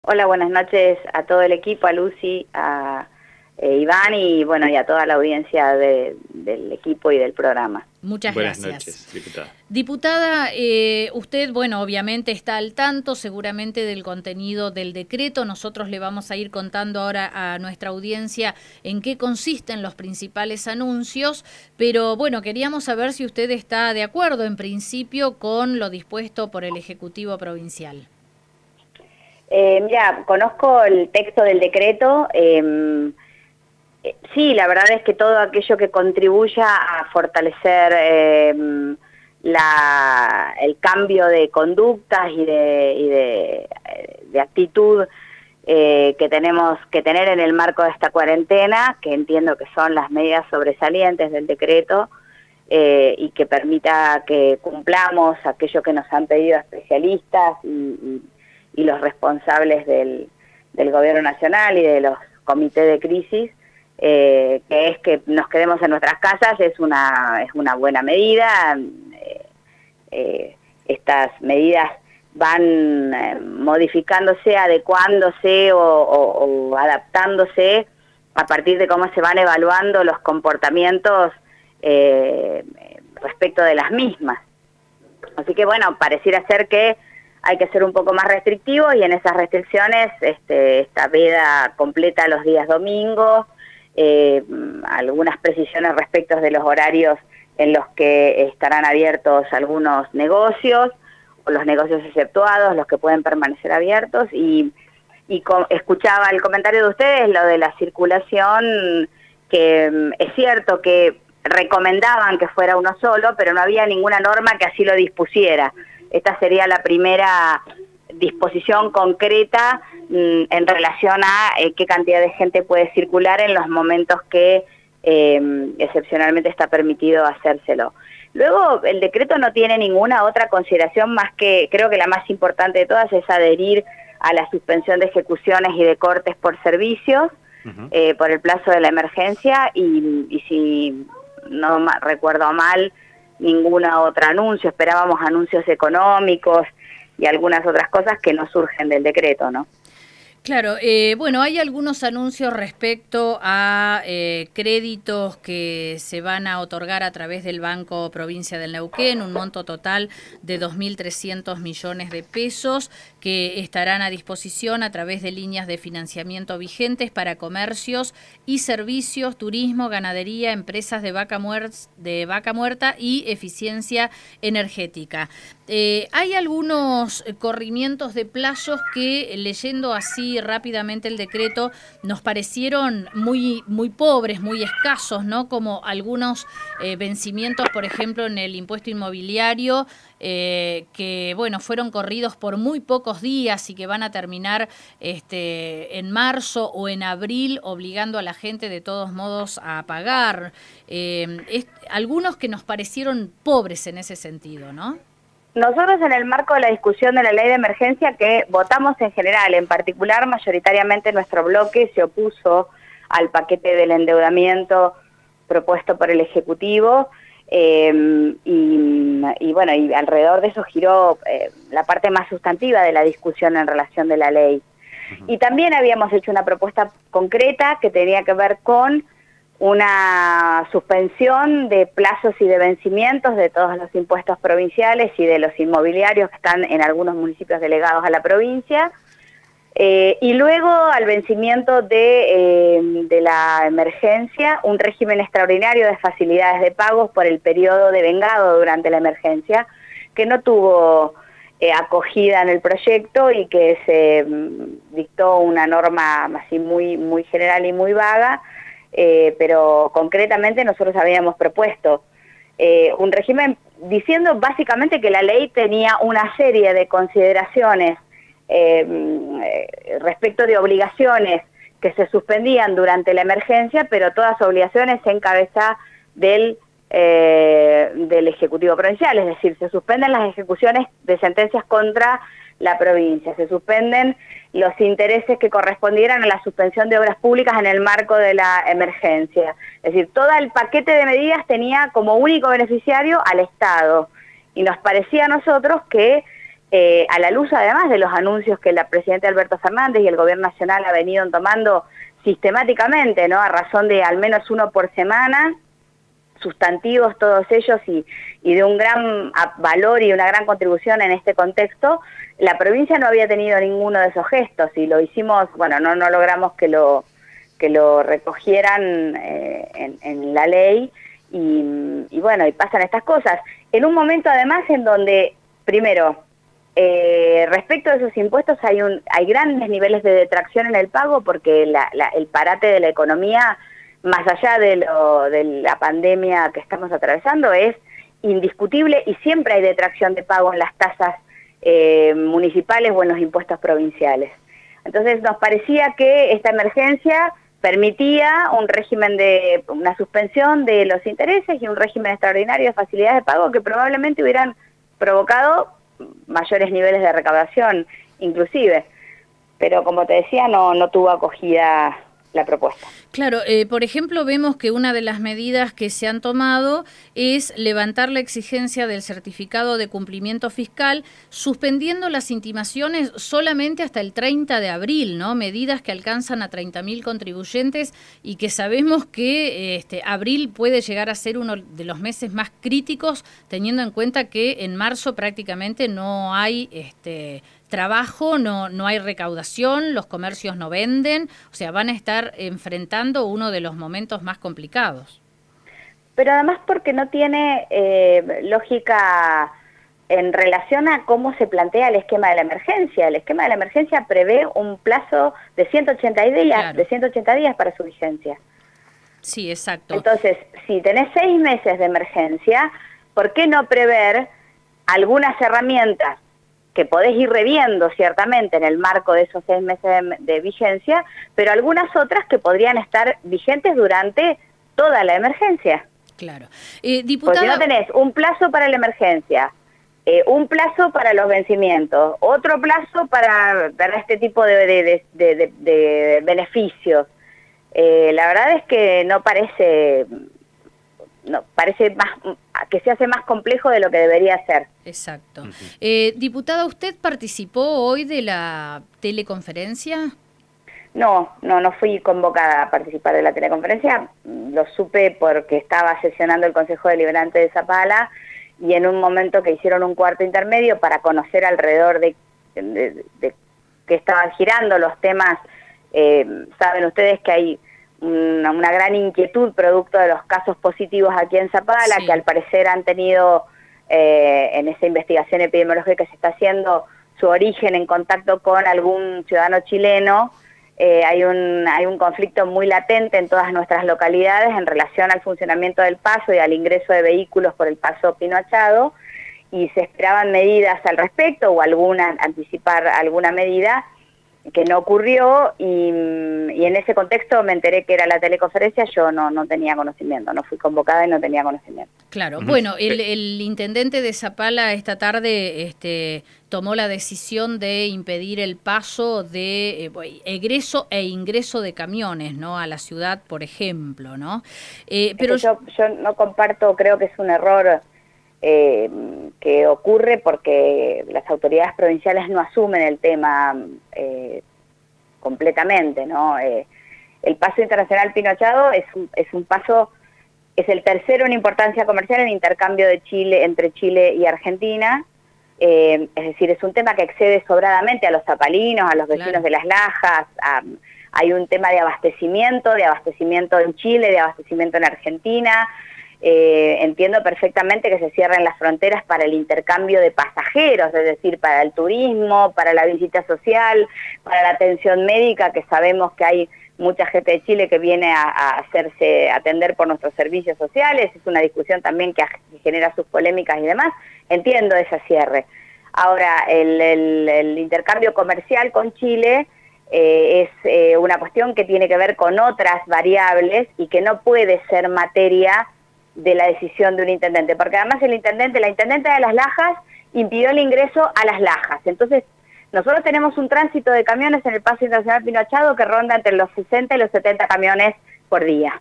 Hola, buenas noches a todo el equipo, a Lucy, a Iván y bueno, y a toda la audiencia del equipo y del programa. Muchas Buenas gracias. noches, diputada. Diputada, usted, bueno, obviamente está al tanto seguramente del contenido del decreto. Nosotros le vamos a ir contando ahora a nuestra audiencia en qué consisten los principales anuncios, pero bueno, queríamos saber si usted está de acuerdo en principio con lo dispuesto por el Ejecutivo Provincial. Mira, conozco el texto del decreto. Sí, la verdad es que todo aquello que contribuya a fortalecer el cambio de conductas y de actitud que tenemos que tener en el marco de esta cuarentena, que entiendo que son las medidas sobresalientes del decreto, y que permita que cumplamos aquello que nos han pedido especialistas y los responsables del gobierno nacional y de los comités de crisis, que es que nos quedemos en nuestras casas, es una buena medida. Estas medidas van modificándose, adecuándose o adaptándose a partir de cómo se van evaluando los comportamientos respecto de las mismas. Así que bueno, pareciera ser que hay que ser un poco más restrictivos y en esas restricciones esta veda completa los días domingos, algunas precisiones respecto de los horarios en los que estarán abiertos algunos negocios, o los negocios exceptuados, los que pueden permanecer abiertos, y escuchaba el comentario de ustedes, lo de la circulación, que es cierto que recomendaban que fuera uno solo, pero no había ninguna norma que así lo dispusiera. Esta sería la primera disposición concreta en relación a qué cantidad de gente puede circular en los momentos que excepcionalmente está permitido hacérselo. Luego, el decreto no tiene ninguna otra consideración más que, creo que la más importante de todas es adherir a la suspensión de ejecuciones y de cortes por servicios, por el plazo de la emergencia, y si no recuerdo mal, ninguna otra anuncio. Esperábamos anuncios económicos y algunas otras cosas que no surgen del decreto, ¿no? Claro, bueno, hay algunos anuncios respecto a créditos que se van a otorgar a través del Banco Provincia del Neuquén, un monto total de 2.300 millones de pesos que estarán a disposición a través de líneas de financiamiento vigentes para comercios y servicios, turismo, ganadería, empresas de vaca muerta y eficiencia energética. Hay algunos corrimientos de plazos que, leyendo así rápidamente el decreto, nos parecieron muy pobres, muy escasos, ¿no? Como algunos vencimientos, por ejemplo, en el impuesto inmobiliario, que, bueno, fueron corridos por muy pocos días y que van a terminar en marzo o en abril, obligando a la gente de todos modos a pagar. Algunos que nos parecieron pobres en ese sentido, ¿no? Nosotros, en el marco de la discusión de la ley de emergencia, que votamos en general, en particular mayoritariamente nuestro bloque se opuso al paquete del endeudamiento propuesto por el Ejecutivo, y bueno, y alrededor de eso giró la parte más sustantiva de la discusión en relación de la ley. Y también habíamos hecho una propuesta concreta que tenía que ver con una suspensión de plazos y de vencimientos de todos los impuestos provinciales y de los inmobiliarios que están en algunos municipios delegados a la provincia, y luego al vencimiento de la emergencia, un régimen extraordinario de facilidades de pagos por el periodo devengado durante la emergencia, que no tuvo acogida en el proyecto y que se dictó una norma así muy general y muy vaga. Pero concretamente nosotros habíamos propuesto un régimen diciendo básicamente que la ley tenía una serie de consideraciones respecto de obligaciones que se suspendían durante la emergencia, pero todas obligaciones en cabeza del Ejecutivo Provincial, es decir, se suspenden las ejecuciones de sentencias contra la provincia, se suspenden los intereses que correspondieran a la suspensión de obras públicas en el marco de la emergencia. Es decir, todo el paquete de medidas tenía como único beneficiario al Estado, y nos parecía a nosotros que a la luz además de los anuncios que la presidenta Alberto Fernández y el gobierno nacional ha venido tomando sistemáticamente, ¿no? A razón de al menos uno por semana, sustantivos todos ellos y de un gran valor y una gran contribución en este contexto. La provincia no había tenido ninguno de esos gestos y lo hicimos, bueno, no logramos que lo recogieran en la ley y bueno, y pasan estas cosas. En un momento además en donde, primero, respecto a esos impuestos hay grandes niveles de detracción en el pago porque el parate de la economía, más allá de la pandemia que estamos atravesando, es indiscutible y siempre hay detracción de pago en las tasas municipales o en los impuestos provinciales. Entonces nos parecía que esta emergencia permitía un régimen una suspensión de los intereses y un régimen extraordinario de facilidades de pago que probablemente hubieran provocado mayores niveles de recaudación inclusive, pero como te decía no tuvo acogida la propuesta. Claro, por ejemplo, vemos que una de las medidas que se han tomado es levantar la exigencia del certificado de cumplimiento fiscal, suspendiendo las intimaciones solamente hasta el 30 de abril, ¿no? Medidas que alcanzan a 30.000 contribuyentes y que sabemos que abril puede llegar a ser uno de los meses más críticos, teniendo en cuenta que en marzo prácticamente no hay trabajo, no hay recaudación, los comercios no venden, o sea, van a estar enfrentando uno de los momentos más complicados. Pero además porque no tiene lógica en relación a cómo se plantea el esquema de la emergencia. El esquema de la emergencia prevé un plazo de 180 días, claro, de 180 días para su vigencia. Sí, exacto. Entonces, si tenés 6 meses de emergencia, ¿por qué no prever algunas herramientas que podés ir reviendo ciertamente en el marco de esos 6 meses de vigencia, pero algunas otras que podrían estar vigentes durante toda la emergencia? Claro. Diputada... Porque no tenés un plazo para la emergencia, un plazo para los vencimientos, otro plazo para este tipo de beneficios. La verdad es que parece más que se hace más complejo de lo que debería ser. Exacto. Diputada, ¿usted participó hoy de la teleconferencia? No fui convocada a participar de la teleconferencia, lo supe porque estaba sesionando el Consejo Deliberante de Zapala y en un momento que hicieron un cuarto intermedio para conocer alrededor de qué estaban girando los temas, saben ustedes que hay una gran inquietud producto de los casos positivos aquí en Zapala, sí, que al parecer han tenido en esa investigación epidemiológica que se está haciendo su origen en contacto con algún ciudadano chileno. Hay un conflicto muy latente en todas nuestras localidades en relación al funcionamiento del paso y al ingreso de vehículos por el paso Pino Achado, y se esperaban medidas al respecto o anticipar alguna medida que no ocurrió, y en ese contexto me enteré que era la teleconferencia. Yo no tenía conocimiento, no fui convocada y no tenía conocimiento. Claro, bueno, el intendente de Zapala esta tarde tomó la decisión de impedir el paso de egreso e ingreso de camiones, ¿no?, a la ciudad, por ejemplo, ¿no? Pero yo no comparto, creo que es un error que ocurre porque las autoridades provinciales no asumen el tema completamente, ¿no? El paso internacional Pino Achado es un paso, es el tercero en importancia comercial en intercambio de entre Chile y Argentina, es decir, es un tema que excede sobradamente a los zapalinos, a los vecinos, claro, de Las Lajas. Hay un tema de abastecimiento en Chile, de abastecimiento en Argentina. Entiendo perfectamente que se cierren las fronteras para el intercambio de pasajeros, es decir, para el turismo, para la visita social, para la atención médica, que sabemos que hay mucha gente de Chile que viene a atender por nuestros servicios sociales. Es una discusión también que genera sus polémicas y demás. Entiendo ese cierre. Ahora, el intercambio comercial con Chile es una cuestión que tiene que ver con otras variables y que no puede ser materia de la decisión de un intendente, porque además la intendente de Las Lajas impidió el ingreso a Las Lajas. Entonces, nosotros tenemos un tránsito de camiones en el Paso Internacional Pino Achado que ronda entre los 60 y los 70 camiones por día.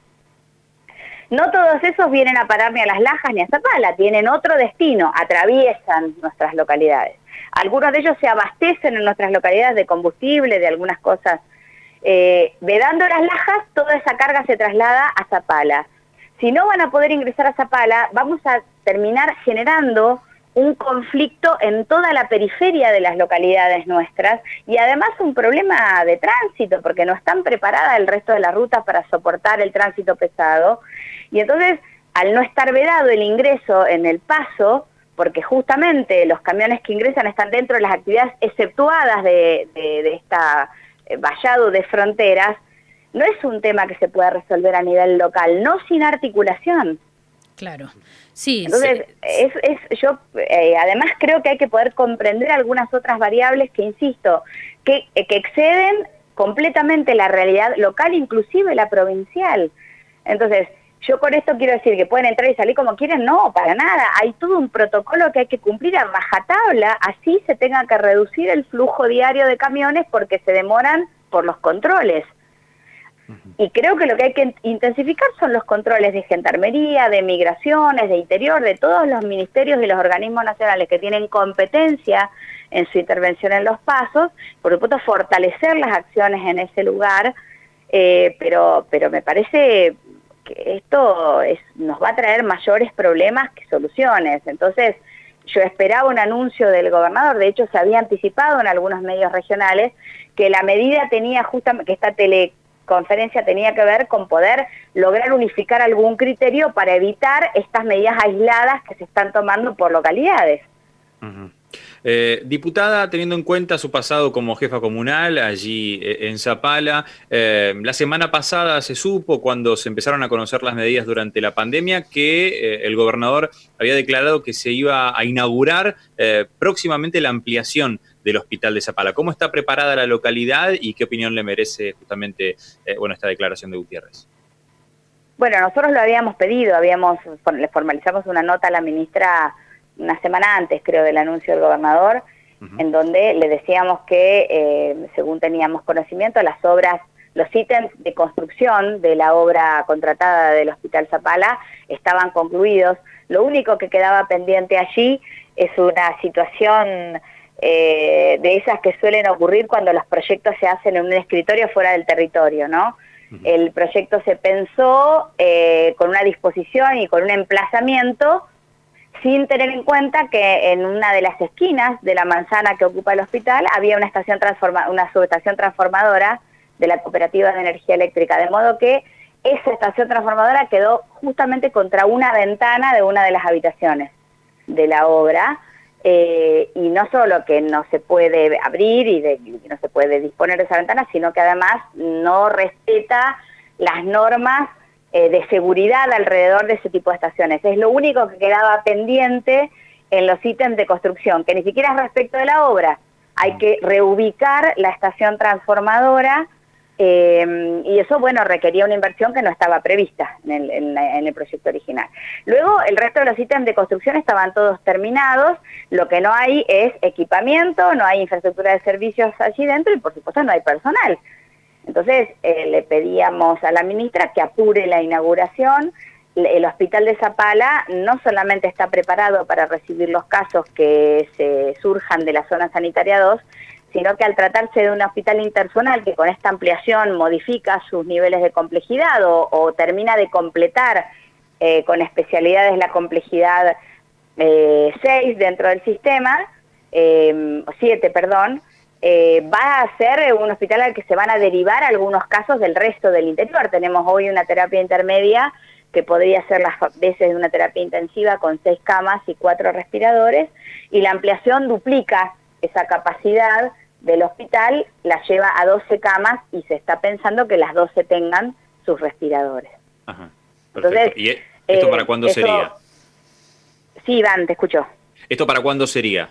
No todos esos vienen a parar ni a Las Lajas ni a Zapala, tienen otro destino, atraviesan nuestras localidades. Algunos de ellos se abastecen en nuestras localidades de combustible, de algunas cosas. Vedando Las Lajas, toda esa carga se traslada a Zapala. Si no van a poder ingresar a Zapala, vamos a terminar generando un conflicto en toda la periferia de las localidades nuestras y además un problema de tránsito, porque no están preparadas el resto de las rutas para soportar el tránsito pesado. Y entonces, al no estar vedado el ingreso en el paso, porque justamente los camiones que ingresan están dentro de las actividades exceptuadas de esta vallado de fronteras, no es un tema que se pueda resolver a nivel local, no sin articulación. Claro, sí. Entonces, yo además creo que hay que poder comprender algunas otras variables que, insisto, que exceden completamente la realidad local, inclusive la provincial. Entonces, yo con esto quiero decir que pueden entrar y salir como quieren, no, para nada. Hay todo un protocolo que hay que cumplir a rajatabla, así se tenga que reducir el flujo diario de camiones porque se demoran por los controles. Y creo que lo que hay que intensificar son los controles de gendarmería, de migraciones, de interior, de todos los ministerios y los organismos nacionales que tienen competencia en su intervención en los pasos, por supuesto fortalecer las acciones en ese lugar, pero me parece que esto nos va a traer mayores problemas que soluciones. Entonces, yo esperaba un anuncio del gobernador, de hecho se había anticipado en algunos medios regionales que la medida tenía justamente, que esta teleconferencia tenía que ver con poder lograr unificar algún criterio para evitar estas medidas aisladas que se están tomando por localidades. Diputada, teniendo en cuenta su pasado como jefa comunal allí en Zapala, la semana pasada se supo, cuando se empezaron a conocer las medidas durante la pandemia, que el gobernador había declarado que se iba a inaugurar próximamente la ampliación del hospital de Zapala. ¿Cómo está preparada la localidad y qué opinión le merece justamente esta declaración de Gutiérrez? Bueno, nosotros lo habíamos pedido, le formalizamos una nota a la ministra una semana antes, creo, del anuncio del gobernador, en donde le decíamos que, según teníamos conocimiento, las obras, los ítems de construcción de la obra contratada del Hospital Zapala estaban concluidos. Lo único que quedaba pendiente allí es una situación de esas que suelen ocurrir cuando los proyectos se hacen en un escritorio fuera del territorio, ¿no? El proyecto se pensó con una disposición y con un emplazamiento, sin tener en cuenta que en una de las esquinas de la manzana que ocupa el hospital había una subestación transformadora de la Cooperativa de Energía Eléctrica, de modo que esa estación transformadora quedó justamente contra una ventana de una de las habitaciones de la obra, y no solo que no se puede abrir y no se puede disponer de esa ventana, sino que además no respeta las normas de seguridad alrededor de ese tipo de estaciones. Es lo único que quedaba pendiente en los ítems de construcción, que ni siquiera es respecto de la obra. Hay que reubicar la estación transformadora y eso, bueno, requería una inversión que no estaba prevista en el proyecto original. Luego, el resto de los ítems de construcción estaban todos terminados, lo que no hay es equipamiento, no hay infraestructura de servicios allí dentro y, por supuesto, no hay personal. Entonces, le pedíamos a la ministra que apure la inauguración. El hospital de Zapala no solamente está preparado para recibir los casos que se surjan de la zona sanitaria 2, sino que al tratarse de un hospital interzonal que con esta ampliación modifica sus niveles de complejidad o termina de completar con especialidades la complejidad 6 dentro del sistema, 7, perdón, va a ser un hospital al que se van a derivar algunos casos del resto del interior. Tenemos hoy una terapia intermedia que podría ser las veces de una terapia intensiva con 6 camas y 4 respiradores, y la ampliación duplica esa capacidad del hospital, la lleva a 12 camas y se está pensando que las 12 tengan sus respiradores. Ajá, perfecto. Entonces, ¿y esto para cuándo sería? Sí, Iván, te escucho. ¿Esto para cuándo sería?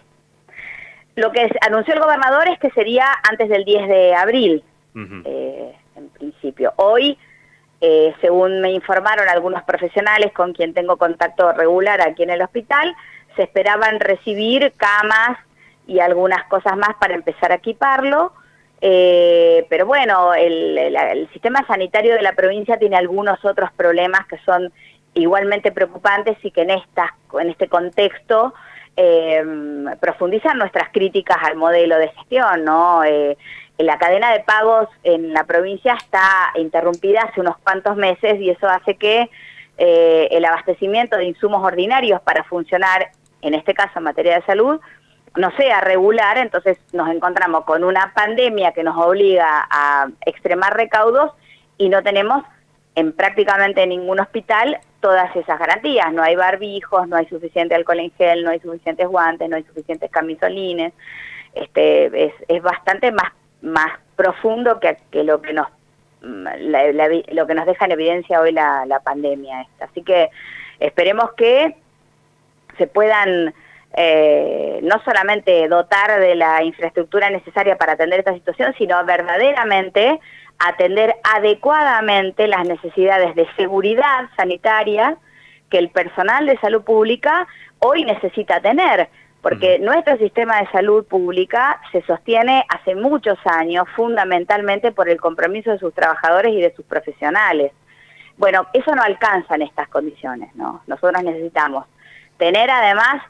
Lo que anunció el gobernador es que sería antes del 10 de abril, en principio. Hoy, según me informaron algunos profesionales con quien tengo contacto regular aquí en el hospital, se esperaban recibir camas y algunas cosas más para empezar a equiparlo, Pero bueno, el sistema sanitario de la provincia tiene algunos otros problemas que son igualmente preocupantes y que en este contexto profundizan nuestras críticas al modelo de gestión, ¿no? La cadena de pagos en la provincia está interrumpida hace unos cuantos meses y eso hace que el abastecimiento de insumos ordinarios para funcionar, en este caso en materia de salud, no sea regular. Entonces nos encontramos con una pandemia que nos obliga a extremar recaudos y no tenemos en prácticamente ningún hospital todas esas garantías. No hay barbijos, no hay suficiente alcohol en gel, no hay suficientes guantes, no hay suficientes camisolines. Es bastante más profundo que lo que nos lo que nos deja en evidencia hoy la pandemia esta. Así que esperemos que se puedan no solamente dotar de la infraestructura necesaria para atender esta situación, sino verdaderamente atender adecuadamente las necesidades de seguridad sanitaria que el personal de salud pública hoy necesita tener, porque nuestro sistema de salud pública se sostiene hace muchos años fundamentalmente por el compromiso de sus trabajadores y de sus profesionales. Bueno, eso no alcanza en estas condiciones, ¿no? Nosotros necesitamos tener además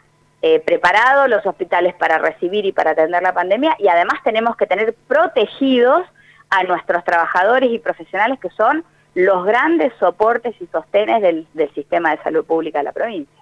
preparados los hospitales para recibir y para atender la pandemia, y además tenemos que tener protegidos a nuestros trabajadores y profesionales que son los grandes soportes y sostenes del sistema de salud pública de la provincia.